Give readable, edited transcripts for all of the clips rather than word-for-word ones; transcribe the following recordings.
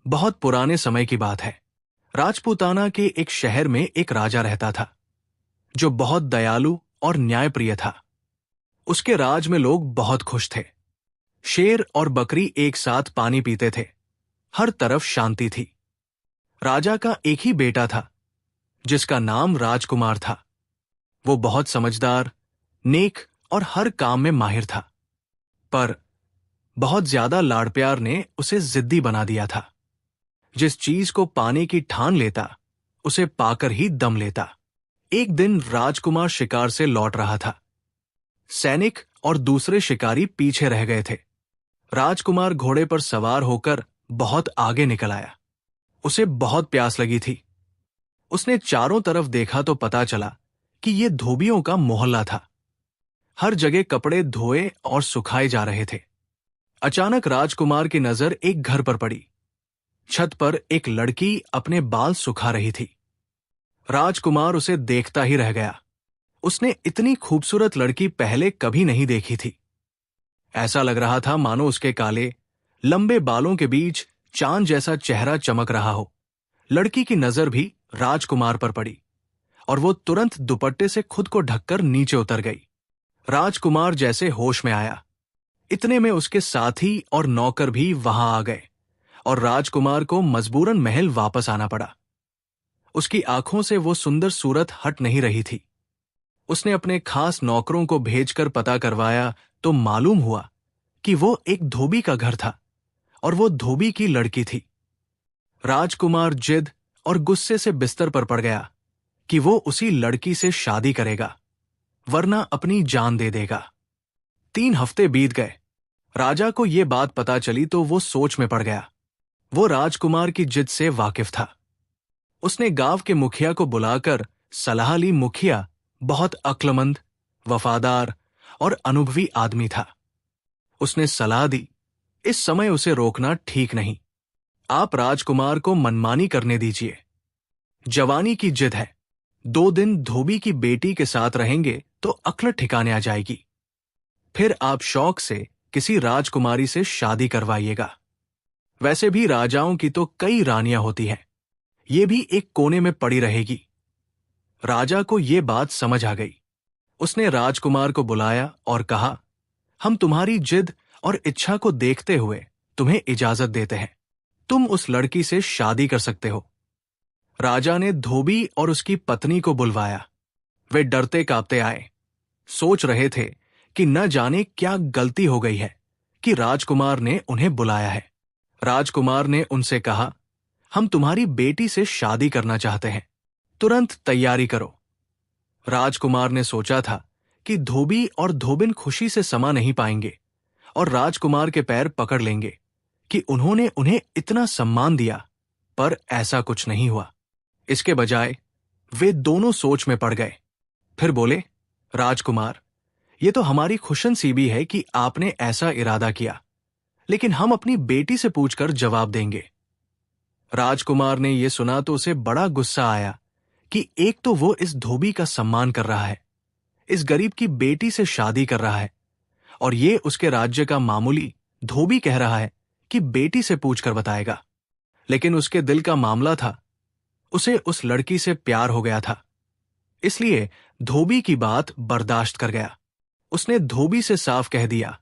बहुत पुराने समय की बात है। राजपूताना के एक शहर में एक राजा रहता था जो बहुत दयालु और न्यायप्रिय था। उसके राज में लोग बहुत खुश थे। शेर और बकरी एक साथ पानी पीते थे। हर तरफ शांति थी। राजा का एक ही बेटा था जिसका नाम राजकुमार था। वो बहुत समझदार, नेक और हर काम में माहिर था। पर बहुत ज्यादा लाड़ प्यार ने उसे जिद्दी बना दिया था। जिस चीज को पाने की ठान लेता उसे पाकर ही दम लेता। एक दिन राजकुमार शिकार से लौट रहा था। सैनिक और दूसरे शिकारी पीछे रह गए थे। राजकुमार घोड़े पर सवार होकर बहुत आगे निकल आया। उसे बहुत प्यास लगी थी। उसने चारों तरफ देखा तो पता चला कि यह धोबियों का मोहल्ला था। हर जगह कपड़े धोए और सुखाए जा रहे थे। अचानक राजकुमार की नजर एक घर पर पड़ी। छत पर एक लड़की अपने बाल सुखा रही थी। राजकुमार उसे देखता ही रह गया। उसने इतनी खूबसूरत लड़की पहले कभी नहीं देखी थी। ऐसा लग रहा था मानो उसके काले, लंबे बालों के बीच चांद जैसा चेहरा चमक रहा हो। लड़की की नजर भी राजकुमार पर पड़ी और वो तुरंत दुपट्टे से खुद को ढककर नीचे उतर गई। राजकुमार जैसे होश में आया, इतने में उसके साथी और नौकर भी वहां आ गए और राजकुमार को मजबूरन महल वापस आना पड़ा। उसकी आंखों से वो सुंदर सूरत हट नहीं रही थी। उसने अपने खास नौकरों को भेजकर पता करवाया तो मालूम हुआ कि वो एक धोबी का घर था और वो धोबी की लड़की थी। राजकुमार जिद और गुस्से से बिस्तर पर पड़ गया कि वो उसी लड़की से शादी करेगा, वरना अपनी जान दे देगा। 3 हफ्ते बीत गए। राजा को ये बात पता चली तो वो सोच में पड़ गया। वो राजकुमार की जिद से वाकिफ था। उसने गांव के मुखिया को बुलाकर सलाह ली। मुखिया बहुत अक्लमंद, वफादार और अनुभवी आदमी था। उसने सलाह दी, इस समय उसे रोकना ठीक नहीं। आप राजकुमार को मनमानी करने दीजिए। जवानी की जिद है। 2 दिन धोबी की बेटी के साथ रहेंगे तो अक्ल ठिकाने आ जाएगी। फिर आप शौक से किसी राजकुमारी से शादी करवाइएगा। वैसे भी राजाओं की तो कई रानियां होती हैं, ये भी एक कोने में पड़ी रहेगी। राजा को ये बात समझ आ गई। उसने राजकुमार को बुलाया और कहा, हम तुम्हारी जिद और इच्छा को देखते हुए तुम्हें इजाजत देते हैं। तुम उस लड़की से शादी कर सकते हो। राजा ने धोबी और उसकी पत्नी को बुलवाया। वे डरते कांपते आए। सोच रहे थे कि न जाने क्या गलती हो गई है कि राजकुमार ने उन्हें बुलाया है। राजकुमार ने उनसे कहा, हम तुम्हारी बेटी से शादी करना चाहते हैं, तुरंत तैयारी करो। राजकुमार ने सोचा था कि धोबी और धोबिन खुशी से समा नहीं पाएंगे और राजकुमार के पैर पकड़ लेंगे कि उन्होंने उन्हें इतना सम्मान दिया, पर ऐसा कुछ नहीं हुआ। इसके बजाय वे दोनों सोच में पड़ गए। फिर बोले, राजकुमार, ये तो हमारी खुशनसीबी है कि आपने ऐसा इरादा किया, लेकिन हम अपनी बेटी से पूछकर जवाब देंगे। राजकुमार ने यह सुना तो उसे बड़ा गुस्सा आया कि एक तो वो इस धोबी का सम्मान कर रहा है, इस गरीब की बेटी से शादी कर रहा है, और ये उसके राज्य का मामूली धोबी कह रहा है कि बेटी से पूछकर बताएगा। लेकिन उसके दिल का मामला था, उसे उस लड़की से प्यार हो गया था, इसलिए धोबी की बात बर्दाश्त कर गया। उसने धोबी से साफ कह दिया,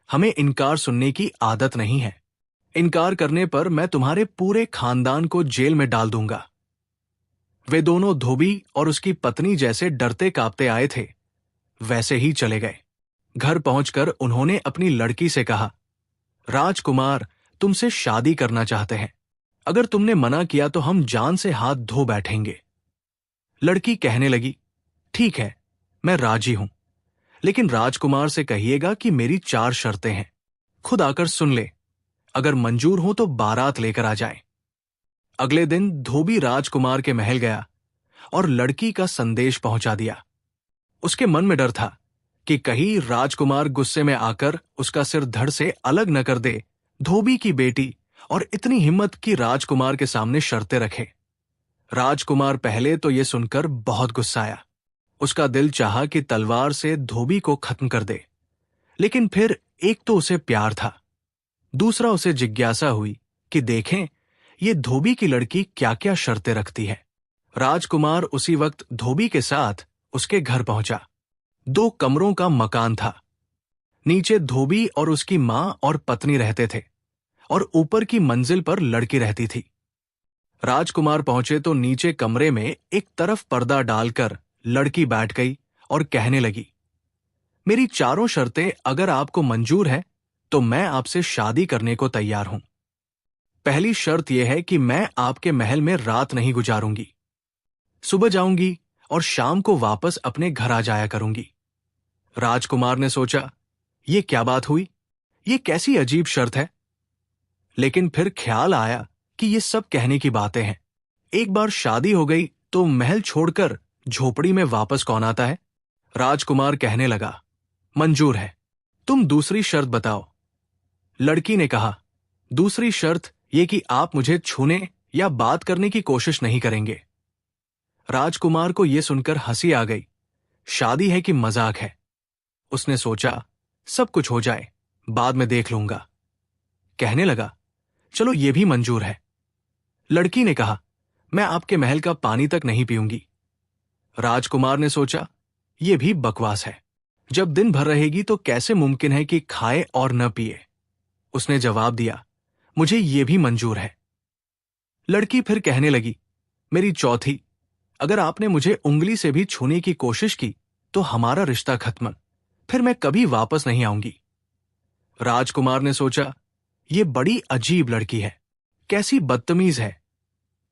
हमें इनकार सुनने की आदत नहीं है। इनकार करने पर मैं तुम्हारे पूरे खानदान को जेल में डाल दूंगा। वे दोनों धोबी और उसकी पत्नी जैसे डरते कांपते आए थे, वैसे ही चले गए। घर पहुंचकर उन्होंने अपनी लड़की से कहा, राजकुमार तुमसे शादी करना चाहते हैं। अगर तुमने मना किया तो हम जान से हाथ धो बैठेंगे। लड़की कहने लगी, ठीक है, मैं राजी हूं, लेकिन राजकुमार से कहिएगा कि मेरी 4 शर्तें हैं। खुद आकर सुन ले, अगर मंजूर हो तो बारात लेकर आ जाए। अगले दिन धोबी राजकुमार के महल गया और लड़की का संदेश पहुंचा दिया। उसके मन में डर था कि कहीं राजकुमार गुस्से में आकर उसका सिर धड़ से अलग न कर दे। धोबी की बेटी और इतनी हिम्मत कि राजकुमार के सामने शर्तें रखे। राजकुमार पहले तो यह सुनकर बहुत गुस्साया। उसका दिल चाहा कि तलवार से धोबी को खत्म कर दे, लेकिन फिर एक तो उसे प्यार था, दूसरा उसे जिज्ञासा हुई कि देखें ये धोबी की लड़की क्या क्या शर्तें रखती है। राजकुमार उसी वक्त धोबी के साथ उसके घर पहुंचा। 2 कमरों का मकान था। नीचे धोबी और उसकी मां और पत्नी रहते थे और ऊपर की मंजिल पर लड़की रहती थी। राजकुमार पहुंचे तो नीचे कमरे में एक तरफ पर्दा डालकर लड़की बैठ गई और कहने लगी, मेरी चारों शर्तें अगर आपको मंजूर है तो मैं आपसे शादी करने को तैयार हूं। पहली शर्त यह है कि मैं आपके महल में रात नहीं गुजारूंगी। सुबह जाऊंगी और शाम को वापस अपने घर आ जाया करूंगी। राजकुमार ने सोचा, ये क्या बात हुई? ये कैसी अजीब शर्त है? लेकिन फिर ख्याल आया कि ये सब कहने की बातें हैं। एक बार शादी हो गई तो महल छोड़कर झोपड़ी में वापस कौन आता है? राजकुमार कहने लगा, मंजूर है, तुम दूसरी शर्त बताओ। लड़की ने कहा, दूसरी शर्त यह कि आप मुझे छूने या बात करने की कोशिश नहीं करेंगे। राजकुमार को यह सुनकर हंसी आ गई। शादी है कि मजाक है? उसने सोचा, सब कुछ हो जाए, बाद में देख लूंगा। कहने लगा, चलो ये भी मंजूर है। लड़की ने कहा, मैं आपके महल का पानी तक नहीं पीऊंगी। राजकुमार ने सोचा, यह भी बकवास है। जब दिन भर रहेगी तो कैसे मुमकिन है कि खाए और न पिए? उसने जवाब दिया, मुझे यह भी मंजूर है। लड़की फिर कहने लगी, मेरी चौथी, अगर आपने उंगली उंगली से भी छूने की कोशिश की तो हमारा रिश्ता खत्म, फिर मैं कभी वापस नहीं आऊंगी। राजकुमार ने सोचा, यह बड़ी अजीब लड़की है, कैसी बदतमीज है।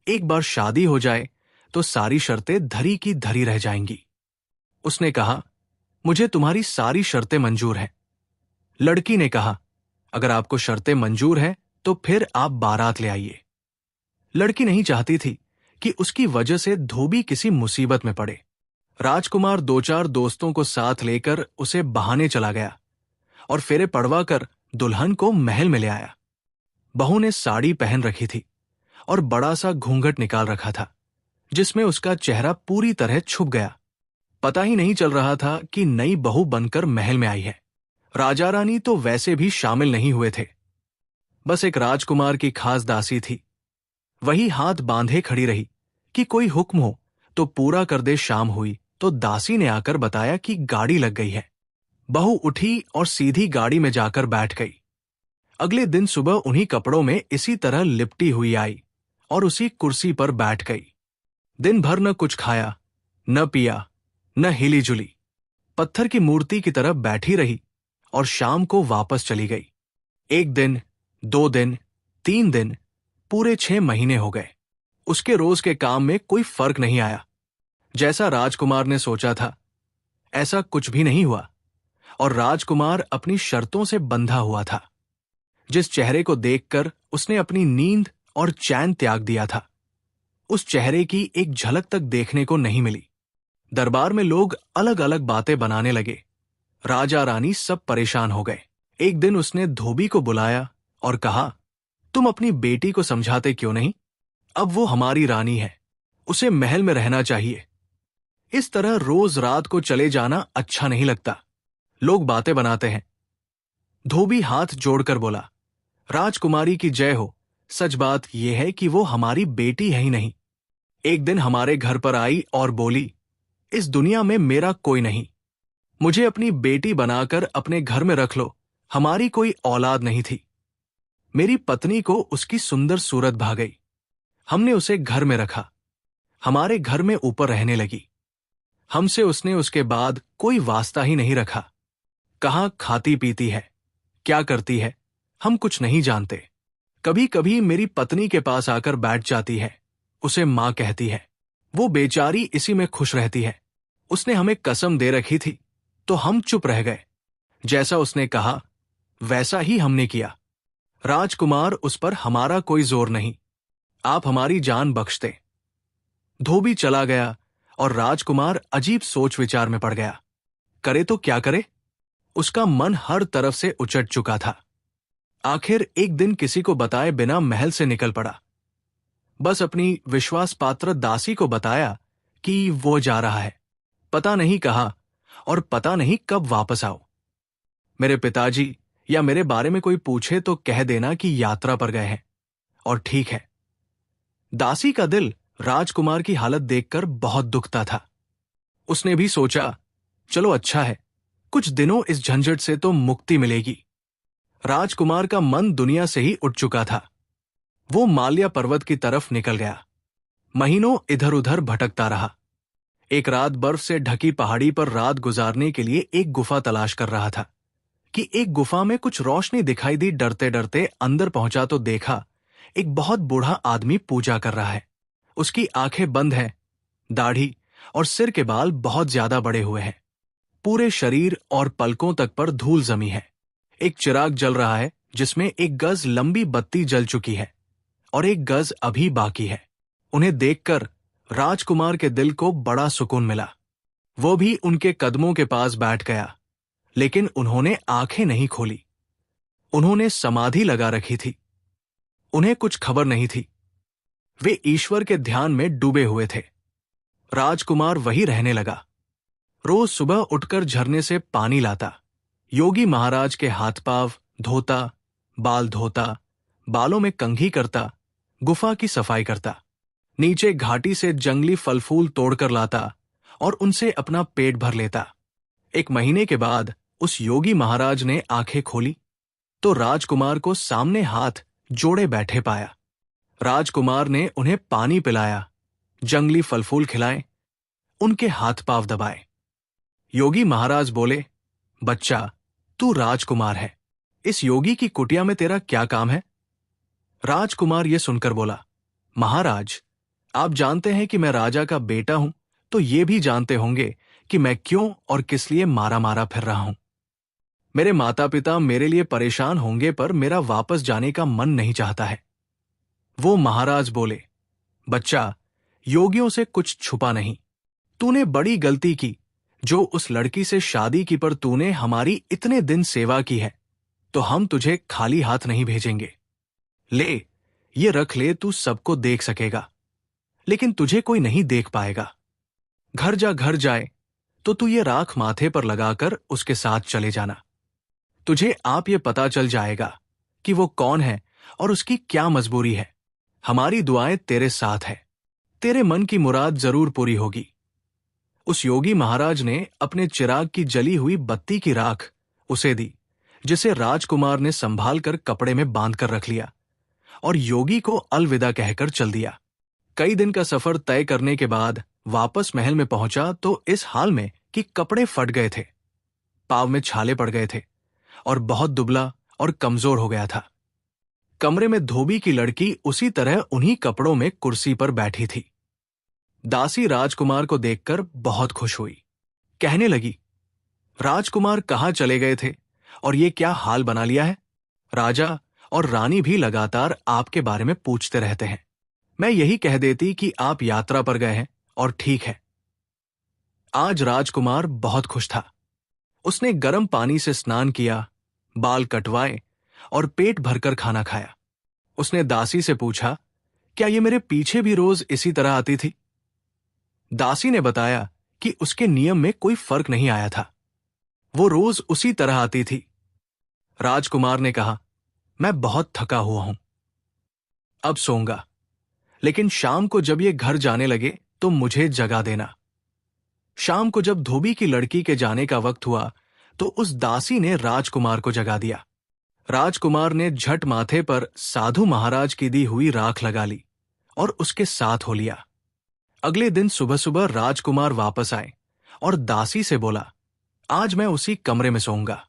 एक बार शादी हो जाए तो सारी शर्तें धरी की धरी रह जाएंगी। उसने कहा, मुझे तुम्हारी सारी शर्तें मंजूर हैं। लड़की ने कहा, अगर आपको शर्तें मंजूर हैं तो फिर आप बारात ले आइए। लड़की नहीं चाहती थी कि उसकी वजह से धोबी किसी मुसीबत में पड़े। राजकुमार 2-4 दोस्तों को साथ लेकर उसे बहाने चला गया और फेरे पड़वाकर दुल्हन को महल में ले आया। बहू ने साड़ी पहन रखी थी और बड़ा सा घूंघट निकाल रखा था, जिसमें उसका चेहरा पूरी तरह छुप गया। पता ही नहीं चल रहा था कि नई बहू बनकर महल में आई है। राजा रानी तो वैसे भी शामिल नहीं हुए थे। बस एक राजकुमार की खास दासी थी। वही हाथ बांधे खड़ी रही कि कोई हुक्म हो तो पूरा कर दे। शाम हुई तो दासी ने आकर बताया कि गाड़ी लग गई है। बहू उठी और सीधी गाड़ी में जाकर बैठ गई। अगले दिन सुबह उन्हीं कपड़ों में इसी तरह लिपटी हुई आई और उसी कुर्सी पर बैठ गई। दिन भर न कुछ खाया, न पिया, न हिली जुली, पत्थर की मूर्ति की तरह बैठी रही और शाम को वापस चली गई। 1 दिन, 2 दिन, 3 दिन, पूरे 6 महीने हो गए। उसके रोज के काम में कोई फर्क नहीं आया। जैसा राजकुमार ने सोचा था ऐसा कुछ भी नहीं हुआ और राजकुमार अपनी शर्तों से बंधा हुआ था। जिस चेहरे को देखकर उसने अपनी नींद और चैन त्याग दिया था, उस चेहरे की एक झलक तक देखने को नहीं मिली। दरबार में लोग अलग अलग बातें बनाने लगे। राजा रानी सब परेशान हो गए। एक दिन उसने धोबी को बुलाया और कहा, तुम अपनी बेटी को समझाते क्यों नहीं? अब वो हमारी रानी है, उसे महल में रहना चाहिए। इस तरह रोज रात को चले जाना अच्छा नहीं लगता। लोग बातें बनाते हैं। धोबी हाथ जोड़कर बोला, राजकुमारी की जय हो। सच बात यह है कि वो हमारी बेटी है ही नहीं। एक दिन हमारे घर पर आई और बोली, इस दुनिया में मेरा कोई नहीं, मुझे अपनी बेटी बनाकर अपने घर में रख लो। हमारी कोई औलाद नहीं थी। मेरी पत्नी को उसकी सुंदर सूरत भा गई। हमने उसे घर में रखा, हमारे घर में ऊपर रहने लगी। हमसे उसने उसके बाद कोई वास्ता ही नहीं रखा। कहाँ खाती पीती है, क्या करती है, हम कुछ नहीं जानते। कभी कभी मेरी पत्नी के पास आकर बैठ जाती है, उसे मां कहती है। वो बेचारी इसी में खुश रहती है। उसने हमें कसम दे रखी थी तो हम चुप रह गए। जैसा उसने कहा वैसा ही हमने किया। राजकुमार, उस पर हमारा कोई जोर नहीं, आप हमारी जान बख्श दे। धोबी चला गया और राजकुमार अजीब सोच विचार में पड़ गया। करे तो क्या करे? उसका मन हर तरफ से उचट चुका था। आखिर एक दिन किसी को बताए बिना महल से निकल पड़ा। बस अपनी विश्वास पात्र दासी को बताया कि वो जा रहा है, पता नहीं कहा और पता नहीं कब वापस आओ। मेरे पिताजी या मेरे बारे में कोई पूछे तो कह देना कि यात्रा पर गए हैं। और ठीक है, दासी का दिल राजकुमार की हालत देखकर बहुत दुखता था। उसने भी सोचा, चलो अच्छा है, कुछ दिनों इस झंझट से तो मुक्ति मिलेगी। राजकुमार का मन दुनिया से ही उठ चुका था। वो माल्या पर्वत की तरफ निकल गया। महीनों इधर उधर भटकता रहा। एक रात बर्फ से ढकी पहाड़ी पर रात गुजारने के लिए एक गुफा तलाश कर रहा था कि एक गुफा में कुछ रोशनी दिखाई दी। डरते डरते अंदर पहुंचा तो देखा एक बहुत बूढ़ा आदमी पूजा कर रहा है। उसकी आंखें बंद हैं, दाढ़ी और सिर के बाल बहुत ज्यादा बड़े हुए हैं। पूरे शरीर और पलकों तक पर धूल जमी है। एक चिराग जल रहा है जिसमें 1 गज लंबी बत्ती जल चुकी है और 1 गज अभी बाकी है। उन्हें देखकर राजकुमार के दिल को बड़ा सुकून मिला। वो भी उनके कदमों के पास बैठ गया, लेकिन उन्होंने आंखें नहीं खोली। उन्होंने समाधि लगा रखी थी। उन्हें कुछ खबर नहीं थी। वे ईश्वर के ध्यान में डूबे हुए थे। राजकुमार वही रहने लगा। रोज सुबह उठकर झरने से पानी लाता, योगी महाराज के हाथ पांव धोता, बाल धोता, बालों में कंघी करता, गुफा की सफाई करता, नीचे घाटी से जंगली फल फूल तोड़कर लाता और उनसे अपना पेट भर लेता। 1 महीने के बाद उस योगी महाराज ने आंखें खोली तो राजकुमार को सामने हाथ जोड़े बैठे पाया। राजकुमार ने उन्हें पानी पिलाया, जंगली फल फूल खिलाए, उनके हाथ पांव दबाए। योगी महाराज बोले, बच्चा, तू राजकुमार है। इस योगी की कुटिया में तेरा क्या काम है? राजकुमार ये सुनकर बोला, महाराज, आप जानते हैं कि मैं राजा का बेटा हूं, तो ये भी जानते होंगे कि मैं क्यों और किस लिए मारा मारा फिर रहा हूं। मेरे माता पिता मेरे लिए परेशान होंगे, पर मेरा वापस जाने का मन नहीं चाहता है। वो महाराज बोले, बच्चा, योगियों से कुछ छुपा नहीं। तूने बड़ी गलती की जो उस लड़की से शादी की, पर तूने हमारी इतने दिन सेवा की है तो हम तुझे खाली हाथ नहीं भेजेंगे। ले, ये रख ले, तू सबको देख सकेगा, लेकिन तुझे कोई नहीं देख पाएगा। घर जाए तो तू ये राख माथे पर लगाकर उसके साथ चले जाना। तुझे आप ये पता चल जाएगा कि वो कौन है और उसकी क्या मजबूरी है। हमारी दुआएं तेरे साथ है, तेरे मन की मुराद जरूर पूरी होगी। उस योगी महाराज ने अपने चिराग की जली हुई बत्ती की राख उसे दी, जिसे राजकुमार ने संभाल कर कपड़े में बांध कर रख लिया और योगी को अलविदा कहकर चल दिया। कई दिन का सफर तय करने के बाद वापस महल में पहुंचा तो इस हाल में कि कपड़े फट गए थे, पांव में छाले पड़ गए थे और बहुत दुबला और कमजोर हो गया था। कमरे में धोबी की लड़की उसी तरह उन्हीं कपड़ों में कुर्सी पर बैठी थी। दासी राजकुमार को देखकर बहुत खुश हुई। कहने लगी, राजकुमार कहाँ चले गए थे और ये क्या हाल बना लिया है? राजा और रानी भी लगातार आपके बारे में पूछते रहते हैं। मैं यही कह देती कि आप यात्रा पर गए हैं और ठीक है। आज राजकुमार बहुत खुश था। उसने गर्म पानी से स्नान किया, बाल कटवाए और पेट भरकर खाना खाया। उसने दासी से पूछा, क्या ये मेरे पीछे भी रोज इसी तरह आती थी? दासी ने बताया कि उसके नियम में कोई फर्क नहीं आया था, वो रोज उसी तरह आती थी। राजकुमार ने कहा, मैं बहुत थका हुआ हूं, अब सोऊंगा, लेकिन शाम को जब ये घर जाने लगे तो मुझे जगा देना। शाम को जब धोबी की लड़की के जाने का वक्त हुआ तो उस दासी ने राजकुमार को जगा दिया। राजकुमार ने झट माथे पर साधु महाराज की दी हुई राख लगा ली और उसके साथ हो लिया। अगले दिन सुबह सुबह राजकुमार वापस आए और दासी से बोला, आज मैं उसी कमरे में सोऊंगा।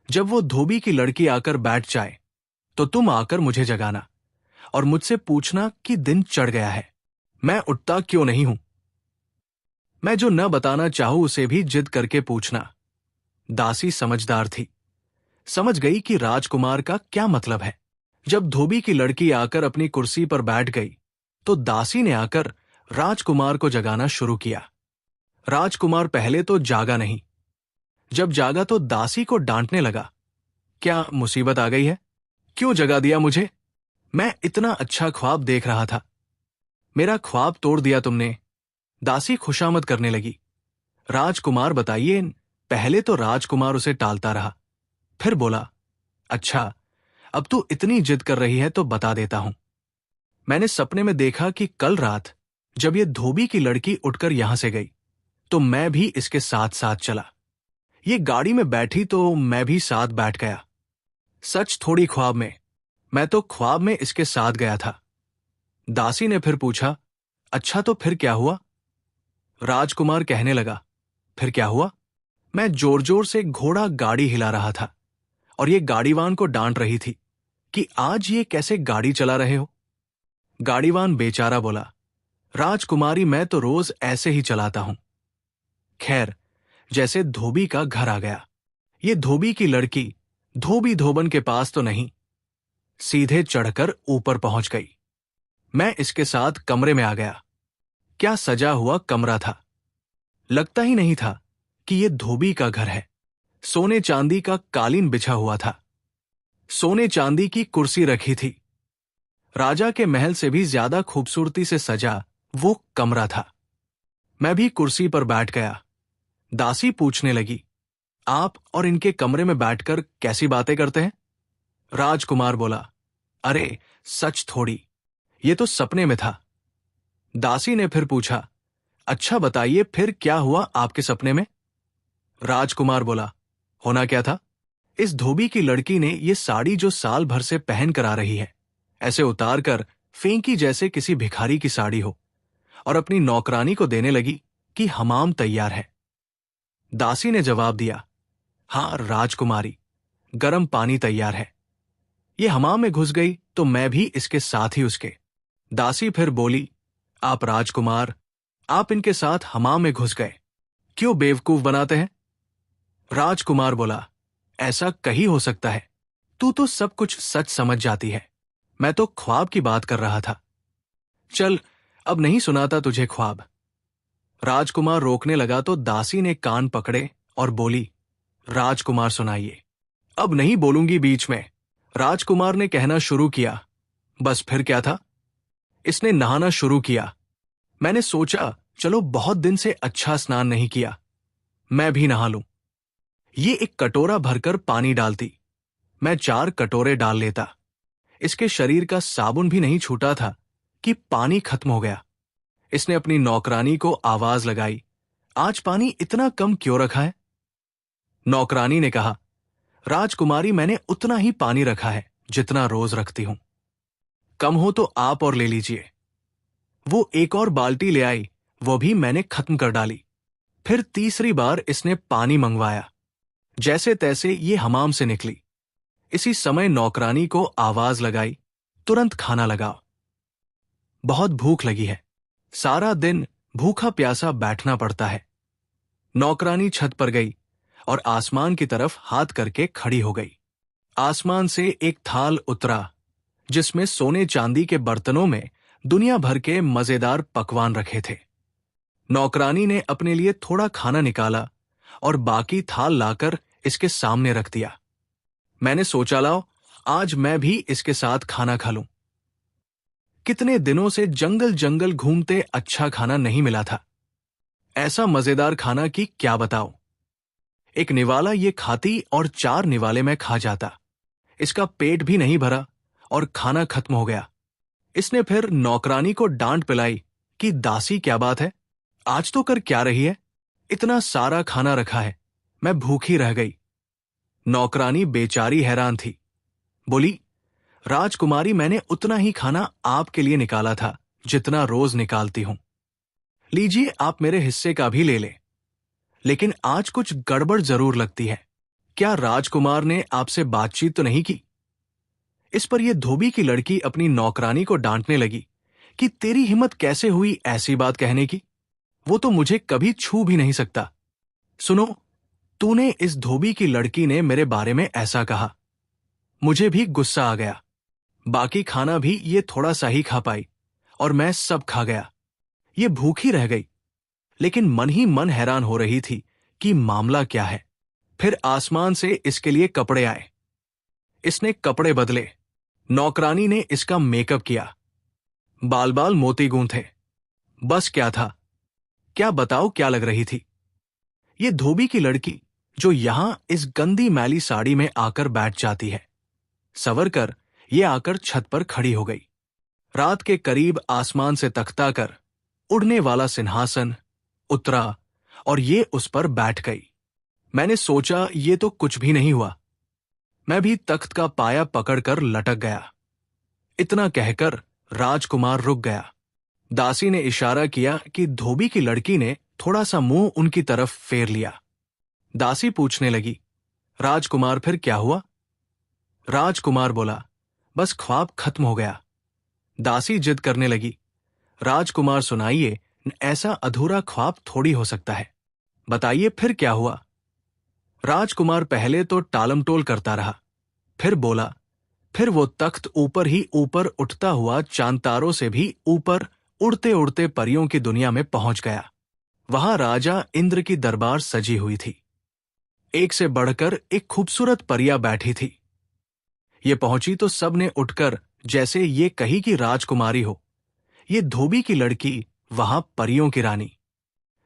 जब वो धोबी की लड़की आकर बैठ जाए तो तुम आकर मुझे जगाना और मुझसे पूछना कि दिन चढ़ गया है, मैं उठता क्यों नहीं हूं। मैं जो न बताना चाहूं उसे भी जिद करके पूछना। दासी समझदार थी, समझ गई कि राजकुमार का क्या मतलब है। जब धोबी की लड़की आकर अपनी कुर्सी पर बैठ गई तो दासी ने आकर राजकुमार को जगाना शुरू किया। राजकुमार पहले तो जागा नहीं। जब जागा तो दासी को डांटने लगा, क्या मुसीबत आ गई है? क्यों जगा दिया मुझे? मैं इतना अच्छा ख्वाब देख रहा था, मेरा ख्वाब तोड़ दिया तुमने। दासी खुशामद करने लगी। राजकुमार बताइए। पहले तो राजकुमार उसे टालता रहा, फिर बोला, अच्छा, अब तू इतनी जिद कर रही है तो बता देता हूं। मैंने सपने में देखा कि कल रात जब ये धोबी की लड़की उठकर यहां से गई तो मैं भी इसके साथ साथ चला। ये गाड़ी में बैठी तो मैं भी साथ बैठ गया। सच थोड़ी ख्वाब में, मैं तो ख्वाब में इसके साथ गया था। दासी ने फिर पूछा, अच्छा तो फिर क्या हुआ? राजकुमार कहने लगा, फिर क्या हुआ? मैं जोर जोर से घोड़ा गाड़ी हिला रहा था और ये गाड़ीवान को डांट रही थी कि आज ये कैसे गाड़ी चला रहे हो। गाड़ीवान बेचारा बोला, राजकुमारी मैं तो रोज ऐसे ही चलाता हूं। खैर, जैसे धोबी का घर आ गया। ये धोबी की लड़की धोबी धोबन के पास तो नहीं, सीधे चढ़कर ऊपर पहुंच गई। मैं इसके साथ कमरे में आ गया। क्या सजा हुआ कमरा था! लगता ही नहीं था कि यह धोबी का घर है। सोने चांदी का कालीन बिछा हुआ था, सोने चांदी की कुर्सी रखी थी। राजा के महल से भी ज्यादा खूबसूरती से सजा वो कमरा था। मैं भी कुर्सी पर बैठ गया। दासी पूछने लगी, आप और इनके कमरे में बैठकर कैसी बातें करते हैं? राजकुमार बोला, अरे सच थोड़ी, ये तो सपने में था। दासी ने फिर पूछा, अच्छा बताइए फिर क्या हुआ आपके सपने में? राजकुमार बोला, होना क्या था? इस धोबी की लड़की ने ये साड़ी जो साल भर से पहन कर आ रही है, ऐसे उतार कर फेंकी जैसे किसी भिखारी की साड़ी हो, और अपनी नौकरानी को देने लगी कि हमाम तैयार है। दासी ने जवाब दिया, हाँ राजकुमारी, गर्म पानी तैयार है। ये हमाम में घुस गई तो मैं भी इसके साथ ही उसके। दासी फिर बोली, आप राजकुमार, आप इनके साथ हमाम में घुस गए, क्यों बेवकूफ बनाते हैं? राजकुमार बोला, ऐसा कहीं हो सकता है, तू तो सब कुछ सच समझ जाती है, मैं तो ख्वाब की बात कर रहा था। चल, अब नहीं सुनाता तुझे ख्वाब। राजकुमार रोकने लगा तो दासी ने कान पकड़े और बोली, राजकुमार सुनाइए। अब नहीं बोलूंगी बीच में, राजकुमार ने कहना शुरू किया। बस फिर क्या था? इसने नहाना शुरू किया। मैंने सोचा चलो बहुत दिन से अच्छा स्नान नहीं किया, मैं भी नहा लूं। ये एक कटोरा भरकर पानी डालती, मैं 4 कटोरे डाल लेता। इसके शरीर का साबुन भी नहीं छूटा था कि पानी खत्म हो गया। इसने अपनी नौकरानी को आवाज लगाई, आज पानी इतना कम क्यों रखा है? नौकरानी ने कहा, राजकुमारी मैंने उतना ही पानी रखा है जितना रोज रखती हूं, कम हो तो आप और ले लीजिए। वो एक और बाल्टी ले आई, वो भी मैंने खत्म कर डाली। फिर तीसरी बार इसने पानी मंगवाया। जैसे तैसे ये हमाम से निकली। इसी समय नौकरानी को आवाज लगाई, तुरंत खाना लगाओ, बहुत भूख लगी है। सारा दिन भूखा प्यासा बैठना पड़ता है। नौकरानी छत पर गई और आसमान की तरफ हाथ करके खड़ी हो गई। आसमान से एक थाल उतरा जिसमें सोने चांदी के बर्तनों में दुनिया भर के मजेदार पकवान रखे थे। नौकरानी ने अपने लिए थोड़ा खाना निकाला और बाकी थाल लाकर इसके सामने रख दिया। मैंने सोचा लाओ आज मैं भी इसके साथ खाना खा लूं। कितने दिनों से जंगल जंगल घूमते अच्छा खाना नहीं मिला था। ऐसा मजेदार खाना कि क्या बताओ। एक निवाला ये खाती और 4 निवाले में खा जाता। इसका पेट भी नहीं भरा और खाना खत्म हो गया। इसने फिर नौकरानी को डांट पिलाई कि दासी क्या बात है, आज तो कर क्या रही है, इतना सारा खाना रखा है, मैं भूखी रह गई। नौकरानी बेचारी हैरान थी, बोली, राजकुमारी मैंने उतना ही खाना आपके लिए निकाला था जितना रोज निकालती हूं, लीजिए आप मेरे हिस्से का भी ले ले। लेकिन आज कुछ गड़बड़ जरूर लगती है, क्या राजकुमार ने आपसे बातचीत तो नहीं की? इस पर यह धोबी की लड़की अपनी नौकरानी को डांटने लगी कि तेरी हिम्मत कैसे हुई ऐसी बात कहने की, वो तो मुझे कभी छू भी नहीं सकता। सुनो, तूने इस धोबी की लड़की ने मेरे बारे में ऐसा कहा, मुझे भी गुस्सा आ गया। बाकी खाना भी ये थोड़ा सा ही खा पाई और मैं सब खा गया। ये भूखी रह गई, लेकिन मन ही मन हैरान हो रही थी कि मामला क्या है। फिर आसमान से इसके लिए कपड़े आए। इसने कपड़े बदले। नौकरानी ने इसका मेकअप किया, बाल बाल मोती गूंथे। बस क्या था, क्या बताओ क्या लग रही थी। ये धोबी की लड़की जो यहां इस गंदी मैली साड़ी में आकर बैठ जाती है, सवर कर ये आकर छत पर खड़ी हो गई। रात के करीब आसमान से तख्ता कर उड़ने वाला सिंहासन उतरा और ये उस पर बैठ गई। मैंने सोचा ये तो कुछ भी नहीं हुआ। मैं भी तख्त का पाया पकड़कर लटक गया। इतना कहकर राजकुमार रुक गया। दासी ने इशारा किया कि धोबी की लड़की ने थोड़ा सा मुंह उनकी तरफ फेर लिया। दासी पूछने लगी, राजकुमार फिर क्या हुआ? राजकुमार बोला, बस ख्वाब खत्म हो गया। दासी जिद करने लगी, राजकुमार सुनाइए, ऐसा अधूरा ख्वाब थोड़ी हो सकता है, बताइए फिर क्या हुआ? राजकुमार पहले तो टालमटोल करता रहा, फिर बोला, फिर वो तख्त ऊपर ही ऊपर उठता हुआ चांद-तारों से भी ऊपर उड़ते उड़ते परियों की दुनिया में पहुंच गया। वहां राजा इंद्र की दरबार सजी हुई थी। एक से बढ़कर एक खूबसूरत परिया बैठी थी। ये पहुंची तो सबने उठकर जैसे ये कही कि राजकुमारी हो। ये धोबी की लड़की, वहां परियों की रानी।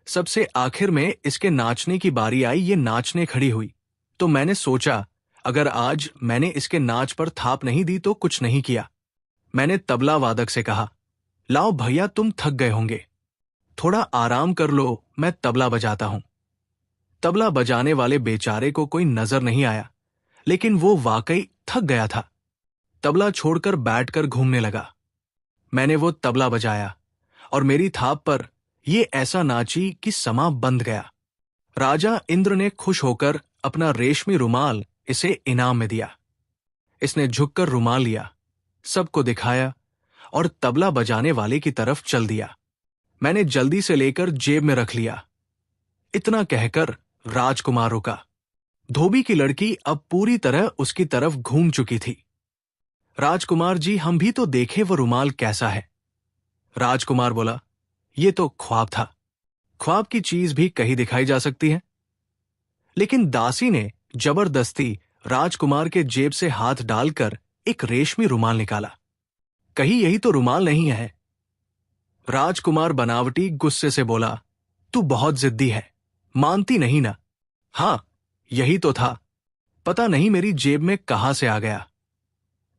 सबसे आखिर में इसके नाचने की बारी आई। ये नाचने खड़ी हुई तो मैंने सोचा, अगर आज मैंने इसके नाच पर थाप नहीं दी तो कुछ नहीं किया। मैंने तबला वादक से कहा, लाओ भैया, तुम थक गए होंगे, थोड़ा आराम कर लो, मैं तबला बजाता हूं। तबला बजाने वाले बेचारे को कोई नजर नहीं आया, लेकिन वो वाकई थक गया था। तबला छोड़कर बैठकर घूमने लगा। मैंने वो तबला बजाया और मेरी थाप पर ये ऐसा नाची कि समा बंध गया। राजा इंद्र ने खुश होकर अपना रेशमी रुमाल इसे इनाम में दिया। इसने झुककर रुमाल लिया, सबको दिखाया और तबला बजाने वाले की तरफ चल दिया। मैंने जल्दी से लेकर जेब में रख लिया। इतना कहकर राजकुमार रुका। धोबी की लड़की अब पूरी तरह उसकी तरफ घूम चुकी थी। राजकुमार जी, हम भी तो देखे वो रुमाल कैसा है। राजकुमार बोला, ये तो ख्वाब था, ख्वाब की चीज भी कहीं दिखाई जा सकती है। लेकिन दासी ने जबरदस्ती राजकुमार के जेब से हाथ डालकर एक रेशमी रुमाल निकाला। कहीं यही तो रुमाल नहीं है। राजकुमार बनावटी गुस्से से बोला, तू बहुत जिद्दी है, मानती नहीं ना। हां, यही तो था, पता नहीं मेरी जेब में कहां से आ गया।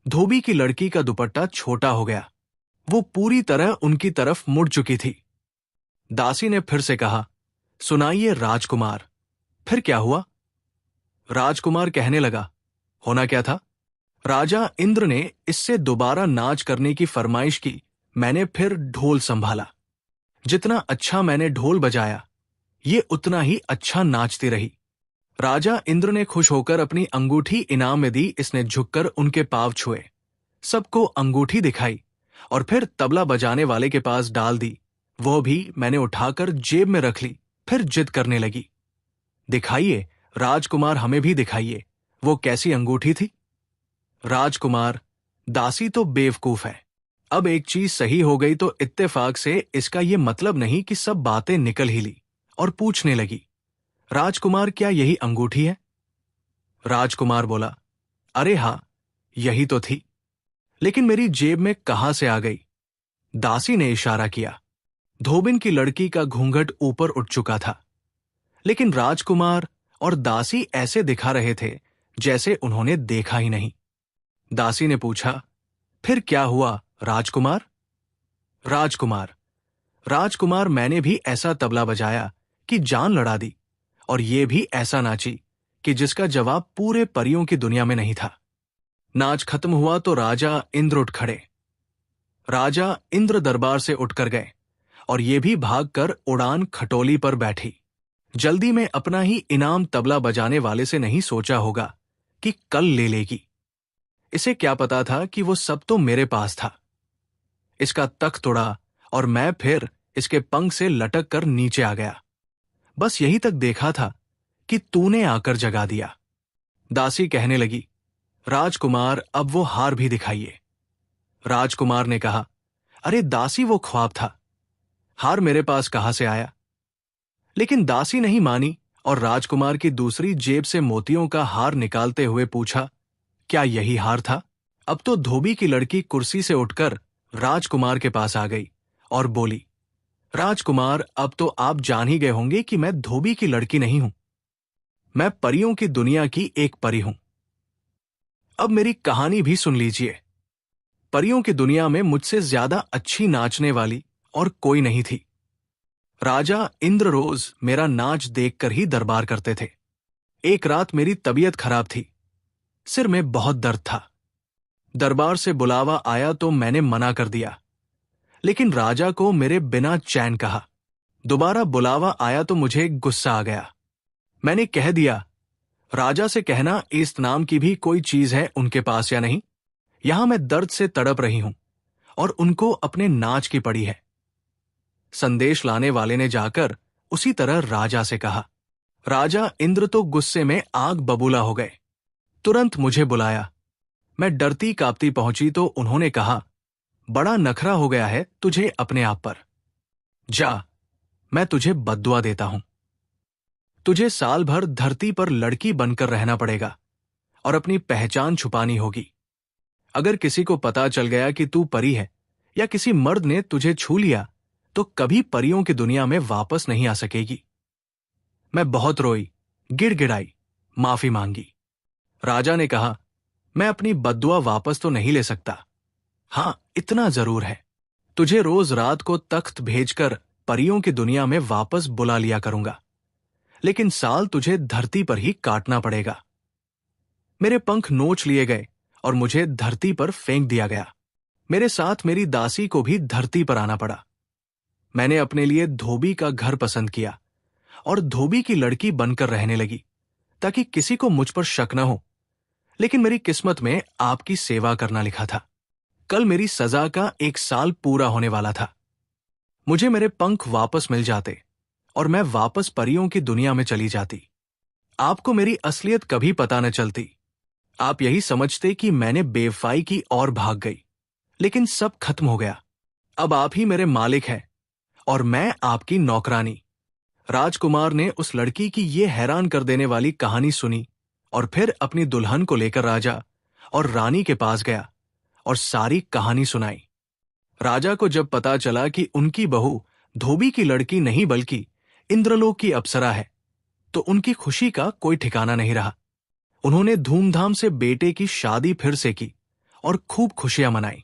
धोबी की लड़की का दुपट्टा छोटा हो गया। वो पूरी तरह उनकी तरफ मुड़ चुकी थी। दासी ने फिर से कहा, सुनाइए राजकुमार, फिर क्या हुआ? राजकुमार कहने लगा, होना क्या था? राजा इंद्र ने इससे दोबारा नाच करने की फरमाइश की। मैंने फिर ढोल संभाला। जितना अच्छा मैंने ढोल बजाया, ये उतना ही अच्छा नाचती रही। राजा इंद्र ने खुश होकर अपनी अंगूठी इनाम में दी। इसने झुककर उनके पांव छुए, सबको अंगूठी दिखाई और फिर तबला बजाने वाले के पास डाल दी। वो भी मैंने उठाकर जेब में रख ली। फिर जिद करने लगी, दिखाइए राजकुमार, हमें भी दिखाइए, वो कैसी अंगूठी थी। राजकुमार, दासी तो बेवकूफ है। अब एक चीज सही हो गई तो इत्तेफाक से इसका ये मतलब नहीं कि सब बातें निकल ही ली और पूछने लगी, राजकुमार, क्या यही अंगूठी है? राजकुमार बोला, अरे हां, यही तो थी, लेकिन मेरी जेब में कहां से आ गई? दासी ने इशारा किया। धोबिन की लड़की का घूंघट ऊपर उठ चुका था, लेकिन राजकुमार और दासी ऐसे दिखा रहे थे जैसे उन्होंने देखा ही नहीं। दासी ने पूछा, फिर क्या हुआ राजकुमार? राजकुमार, राजकुमार, मैंने भी ऐसा तबला बजाया कि जान लड़ा दी, और ये भी ऐसा नाची कि जिसका जवाब पूरे परियों की दुनिया में नहीं था। नाच खत्म हुआ तो राजा इंद्र उठ खड़े। राजा इंद्र दरबार से उठकर गए और ये भी भागकर उड़ान खटोली पर बैठी। जल्दी में अपना ही इनाम तबला बजाने वाले से नहीं सोचा होगा कि कल ले लेगी। इसे क्या पता था कि वो सब तो मेरे पास था। इसका तख्त उड़ा और मैं फिर इसके पंख से लटक कर नीचे आ गया। बस यही तक देखा था कि तूने आकर जगा दिया। दासी कहने लगी, राजकुमार, अब वो हार भी दिखाइए। राजकुमार ने कहा, अरे दासी, वो ख्वाब था, हार मेरे पास कहां से आया? लेकिन दासी नहीं मानी और राजकुमार की दूसरी जेब से मोतियों का हार निकालते हुए पूछा, क्या यही हार था? अब तो धोबी की लड़की कुर्सी से उठकर राजकुमार के पास आ गई और बोली, राजकुमार, अब तो आप जान ही गए होंगे कि मैं धोबी की लड़की नहीं हूं, मैं परियों की दुनिया की एक परी हूं। अब मेरी कहानी भी सुन लीजिए। परियों की दुनिया में मुझसे ज्यादा अच्छी नाचने वाली और कोई नहीं थी। राजा इंद्र रोज मेरा नाच देखकर ही दरबार करते थे। एक रात मेरी तबीयत खराब थी, सिर में बहुत दर्द था। दरबार से बुलावा आया तो मैंने मना कर दिया, लेकिन राजा को मेरे बिना चैन कहा। दोबारा बुलावा आया तो मुझे गुस्सा आ गया। मैंने कह दिया, राजा से कहना इस नाम की भी कोई चीज है उनके पास या नहीं। यहां मैं दर्द से तड़प रही हूं और उनको अपने नाच की पड़ी है। संदेश लाने वाले ने जाकर उसी तरह राजा से कहा। राजा इंद्र तो गुस्से में आग बबूला हो गए। तुरंत मुझे बुलाया। मैं डरती कांपती पहुंची तो उन्होंने कहा, बड़ा नखरा हो गया है तुझे अपने आप पर। जा, मैं तुझे बद्दुआ देता हूं। तुझे साल भर धरती पर लड़की बनकर रहना पड़ेगा और अपनी पहचान छुपानी होगी। अगर किसी को पता चल गया कि तू परी है या किसी मर्द ने तुझे छू लिया तो कभी परियों की दुनिया में वापस नहीं आ सकेगी। मैं बहुत रोई, गिड़गिड़ाई, माफी मांगी। राजा ने कहा, मैं अपनी बद्दुआ वापस तो नहीं ले सकता। हां, इतना जरूर है, तुझे रोज रात को तख्त भेजकर परियों की दुनिया में वापस बुला लिया करूंगा, लेकिन साल तुझे धरती पर ही काटना पड़ेगा। मेरे पंख नोच लिए गए और मुझे धरती पर फेंक दिया गया। मेरे साथ मेरी दासी को भी धरती पर आना पड़ा। मैंने अपने लिए धोबी का घर पसंद किया और धोबी की लड़की बनकर रहने लगी ताकि किसी को मुझ पर शक न हो। लेकिन मेरी किस्मत में आपकी सेवा करना लिखा था। कल मेरी सजा का 1 साल पूरा होने वाला था। मुझे मेरे पंख वापस मिल जाते और मैं वापस परियों की दुनिया में चली जाती। आपको मेरी असलियत कभी पता न चलती। आप यही समझते कि मैंने बेवफाई की और भाग गई, लेकिन सब खत्म हो गया। अब आप ही मेरे मालिक हैं और मैं आपकी नौकरानी। राजकुमार ने उस लड़की की ये हैरान कर देने वाली कहानी सुनी और फिर अपनी दुल्हन को लेकर राजा और रानी के पास गया और सारी कहानी सुनाई। राजा को जब पता चला कि उनकी बहू धोबी की लड़की नहीं बल्कि इंद्रलोक की अप्सरा है, तो उनकी खुशी का कोई ठिकाना नहीं रहा। उन्होंने धूमधाम से बेटे की शादी फिर से की और खूब खुशियां मनाई।